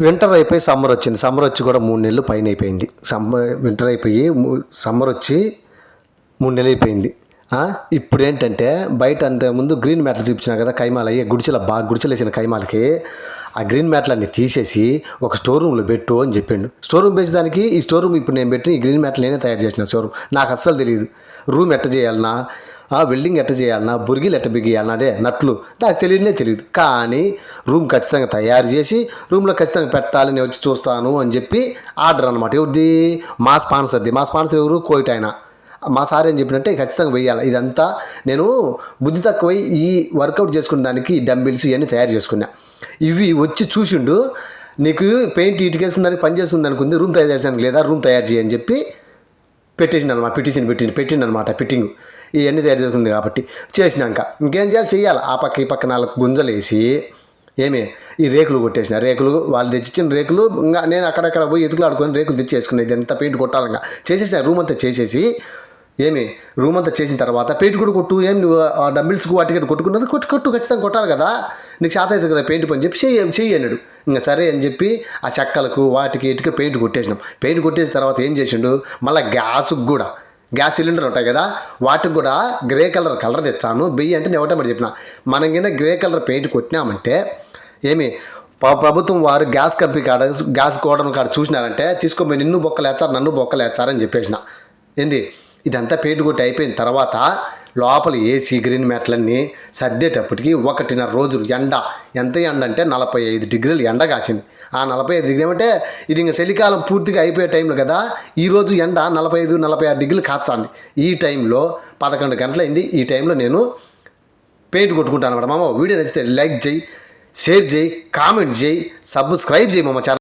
Winter అయిపోయి summer వచ్చింది. Summer వచ్చి కూడా 3 నెలలు పైన అయిపోయింది. వింటర్ అయిపోయి సమ్మర్ వచ్చి 3 నెలలు అయిపోయింది. ఇప్పుడు ఏంటంటే బయట అంతకుముందు గ్రీన్ మ్యాట్లు చూపించినా కదా, కైమాలు అయ్యి గుడిచెలు వేసిన కైమాలకి ఆ గ్రీన్ మ్యాట్లన్నీ తీసేసి ఒక స్టోర్ రూమ్లో పెట్టు అని చెప్పిండు. స్టోర్ రూమ్ వేసేదానికి ఈ స్టోర్ రూమ్ ఇప్పుడు నేను పెట్టి ఈ గ్రీన్ మ్యాట్లు నేనే తయారు చేసిన స్టోర్ రూమ్. నాకు అస్సలు తెలియదు రూమ్ ఎట్ట చేయాలన్నా, వెల్డింగ్ ఎట్ట చేయాలన్నా, బురిగిలు ఎట్ట బిగియాలన్నా, అదే నట్లు నాకు తెలియదు. కానీ రూమ్ ఖచ్చితంగా తయారు చేసి రూమ్లో ఖచ్చితంగా పెట్టాలి, నేను వచ్చి చూస్తాను అని చెప్పి ఆర్డర్ అనమాట. ఎవరిది? మా స్పాన్సర్ ఎవరు? కోయిట్ ఆయన. మా సార్ ఏం చెప్పినట్టే ఖచ్చితంగా వెయ్యాలి. ఇదంతా నేను బుద్ధి తక్కువై ఈ వర్కౌట్ చేసుకునే దానికి డంబిల్స్ ఇవన్నీ తయారు చేసుకున్నా. ఇవి వచ్చి చూసిండు, నీకు పెయింట్ ఇటుకేసుకున్న దానికి పని చేస్తుంది అనుకుంది, రూమ్ తయారు చేసానికి లేదా, రూమ్ తయారు చేయని చెప్పి పెట్టేసిండు అనమాట. పెట్టిండు అనమాట ఫిట్టింగ్. ఇవన్నీ తయారు చేసుకుంది కాబట్టి చేసినాక ఇంకేం చేయాలి. ఆ పక్క ఈ పక్క 4 గుంజలు వేసి ఈ రేకులు కొట్టేసిన. రేకులు వాళ్ళు తెచ్చిచ్చిన రేకులు ఇంకా నేను అక్కడక్కడ పోయి ఎతుకులాడుకొని రేకులు తెచ్చేసుకున్నాయి. ఇదంతా పెయింట్ కొట్టాలంగా చేసేసిన. రూమ్ అంతా చేసేసి రూమ్ అంతా చేసిన తర్వాత పెయింట్ కూడా కొట్టు. నువ్వు ఆ డంబిల్స్కి వాటికి కొట్టుకున్నది కొట్టు ఖచ్చితంగా కొట్టాలి కదా, నీకు చేత అవుతుంది కదా పెయింట్ పని చెప్పి చెయ్యి అన్నాడు. ఇంకా సరే అని చెప్పి ఆ చెక్కలకు వాటికి ఇటుక పెయింట్ కొట్టేసినాం. పెయింట్ కొట్టేసిన తర్వాత ఏం చేసిండు, మళ్ళీ గ్యాస్ సిలిండర్ ఉంటాయి కదా, వాటికి కూడా గ్రే కలర్ తెచ్చాను. బెయ్యి అంటే నేను ఒకటే చెప్పిన, మనం కింద గ్రే కలర్ పెయింట్ కొట్టినామంటే ప్రభుత్వం వారు గ్యాస్ కంపెనీ గ్యాస్ గోడౌన్ కాడ చూసినారంటే తీసుకోపోయి నన్ను బొక్కలేచ్చారని చెప్పేసిన. ఇదంతా పెయింట్ కొట్టి అయిపోయిన తర్వాత లోపల ఏసీ గ్రీన్ మ్యాట్లన్నీ సర్దేటప్పటికి 1.5 రోజులు ఎండ. ఎంత ఎండ అంటే 45 డిగ్రీలు ఎండ కాచింది. ఆ 45 డిగ్రీలు అంటే ఇది ఇంకా చలికాలం పూర్తిగా అయిపోయే టైంలో కదా, ఈరోజు ఎండ 45-46 డిగ్రీలు కాచాంది. ఈ టైంలో 11 గంటలైంది. ఈ టైంలో నేను పెయింట్ కొట్టుకుంటాను అనమాట. మామ వీడియో నచ్చితే లైక్ చేయి, షేర్ చేయి, కామెంట్ చేయి, సబ్స్క్రైబ్ చేయి మామ ఛానల్.